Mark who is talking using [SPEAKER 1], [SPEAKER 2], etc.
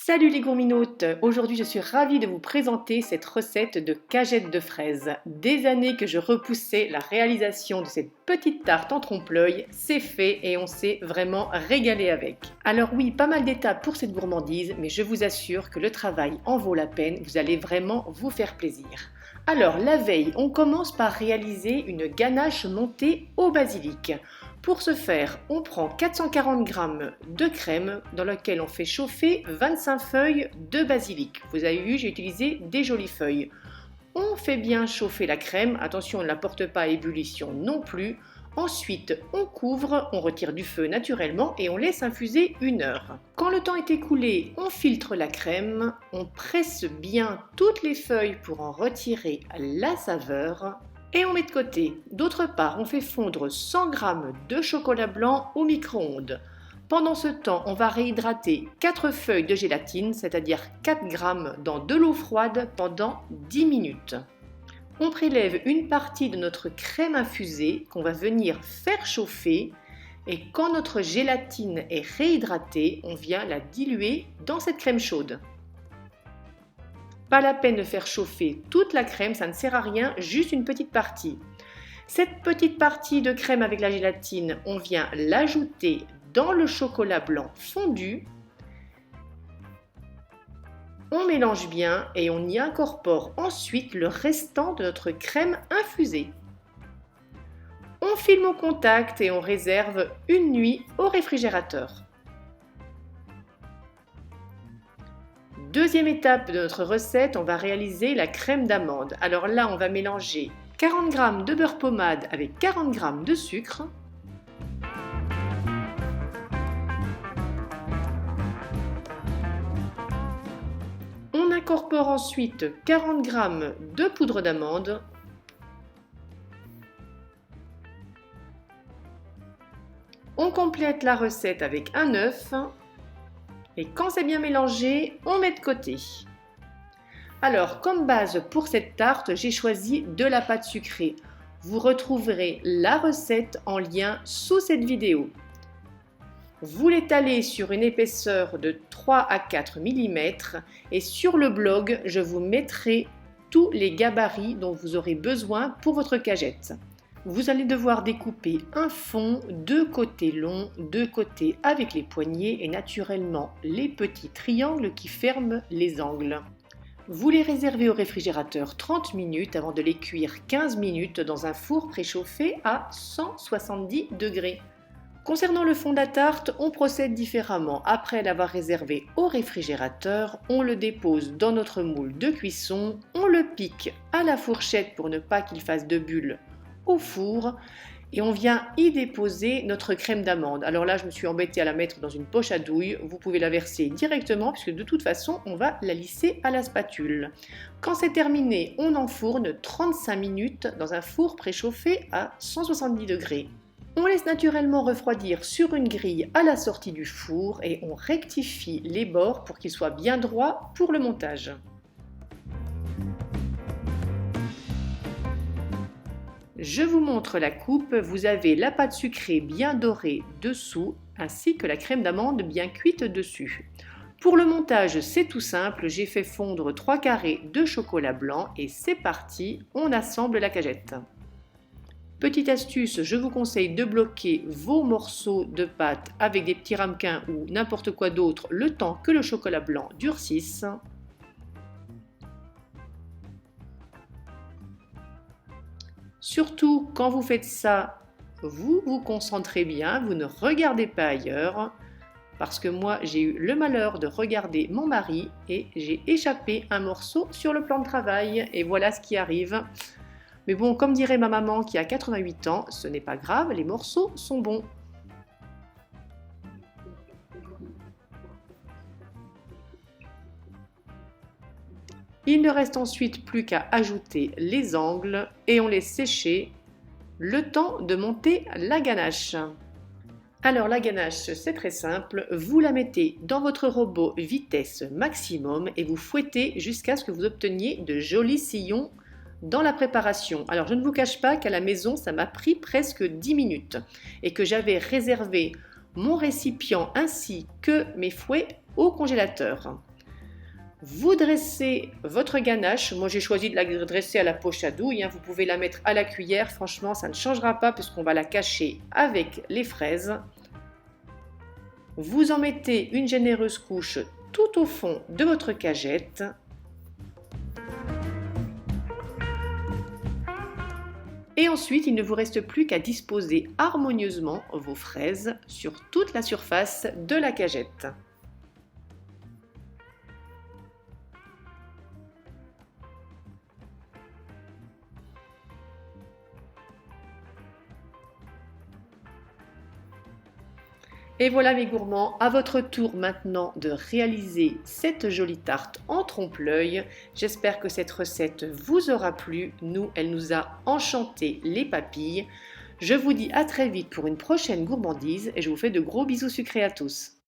[SPEAKER 1] Salut les gourminotes! Aujourd'hui je suis ravie de vous présenter cette recette de cagettes de fraises. Des années que je repoussais la réalisation de cette petite tarte en trompe-l'œil, c'est fait et on s'est vraiment régalé avec. Alors oui, pas mal d'étapes pour cette gourmandise, mais je vous assure que le travail en vaut la peine, vous allez vraiment vous faire plaisir. Alors la veille, on commence par réaliser une ganache montée au basilic. Pour ce faire, on prend 440 g de crème dans laquelle on fait chauffer 25 feuilles de basilic. Vous avez vu, j'ai utilisé des jolies feuilles. On fait bien chauffer la crème, attention on ne la porte pas à ébullition non plus. Ensuite, on couvre, on retire du feu naturellement et on laisse infuser 1 heure. Quand le temps est écoulé, on filtre la crème, on presse bien toutes les feuilles pour en retirer la saveur. Et on met de côté. D'autre part, on fait fondre 100 g de chocolat blanc au micro-ondes. Pendant ce temps, on va réhydrater 4 feuilles de gélatine, c'est-à-dire 4 g dans de l'eau froide pendant 10 minutes. On prélève une partie de notre crème infusée qu'on va venir faire chauffer et quand notre gélatine est réhydratée, on vient la diluer dans cette crème chaude. Pas la peine de faire chauffer toute la crème, ça ne sert à rien, juste une petite partie. Cette petite partie de crème avec la gélatine, on vient l'ajouter dans le chocolat blanc fondu. On mélange bien et on y incorpore ensuite le restant de notre crème infusée. On filme au contact et on réserve une nuit au réfrigérateur. Deuxième étape de notre recette, on va réaliser la crème d'amande. Alors là, on va mélanger 40 g de beurre pommade avec 40 g de sucre. On incorpore ensuite 40 g de poudre d'amande. On complète la recette avec un œuf. Et quand c'est bien mélangé, on met de côté. Alors, comme base pour cette tarte, j'ai choisi de la pâte sucrée. Vous retrouverez la recette en lien sous cette vidéo. Vous l'étalez sur une épaisseur de 3 à 4 mm et sur le blog, je vous mettrai tous les gabarits dont vous aurez besoin pour votre cagette. Vous allez devoir découper un fond, 2 côtés longs, 2 côtés avec les poignées et naturellement les petits triangles qui ferment les angles. Vous les réservez au réfrigérateur 30 minutes avant de les cuire 15 minutes dans un four préchauffé à 170 degrés. Concernant le fond de la tarte, on procède différemment. Après l'avoir réservé au réfrigérateur, on le dépose dans notre moule de cuisson, on le pique à la fourchette pour ne pas qu'il fasse de bulles au four et on vient y déposer notre crème d'amande. Alors là, je me suis embêtée à la mettre dans une poche à douille. Vous pouvez la verser directement puisque de toute façon, on va la lisser à la spatule. Quand c'est terminé, on enfourne 35 minutes dans un four préchauffé à 170 degrés. On laisse naturellement refroidir sur une grille à la sortie du four et on rectifie les bords pour qu'ils soient bien droits pour le montage. Je vous montre la coupe, vous avez la pâte sucrée bien dorée dessous ainsi que la crème d'amande bien cuite dessus. Pour le montage, c'est tout simple, j'ai fait fondre 3 carrés de chocolat blanc et c'est parti, on assemble la cagette. Petite astuce, je vous conseille de bloquer vos morceaux de pâte avec des petits ramequins ou n'importe quoi d'autre le temps que le chocolat blanc durcisse. Surtout, quand vous faites ça, vous vous concentrez bien, vous ne regardez pas ailleurs. Parce que moi, j'ai eu le malheur de regarder mon mari et j'ai échappé un morceau sur le plan de travail. Et voilà ce qui arrive. Mais bon, comme dirait ma maman qui a 88 ans, ce n'est pas grave, les morceaux sont bons. Il ne reste ensuite plus qu'à ajouter les angles et on laisse sécher le temps de monter la ganache. Alors la ganache, c'est très simple, vous la mettez dans votre robot vitesse maximum et vous fouettez jusqu'à ce que vous obteniez de jolis sillons dans la préparation. Alors je ne vous cache pas qu'à la maison, ça m'a pris presque 10 minutes et que j'avais réservé mon récipient ainsi que mes fouets au congélateur. Vous dressez votre ganache. Moi, j'ai choisi de la dresser à la poche à douille. Vous pouvez la mettre à la cuillère. Franchement, ça ne changera pas puisqu'on va la cacher avec les fraises. Vous en mettez une généreuse couche tout au fond de votre cagette. Et ensuite, il ne vous reste plus qu'à disposer harmonieusement vos fraises sur toute la surface de la cagette. Et voilà mes gourmands, à votre tour maintenant de réaliser cette jolie tarte en trompe-l'œil. J'espère que cette recette vous aura plu. Nous, elle nous a enchanté les papilles. Je vous dis à très vite pour une prochaine gourmandise et je vous fais de gros bisous sucrés à tous.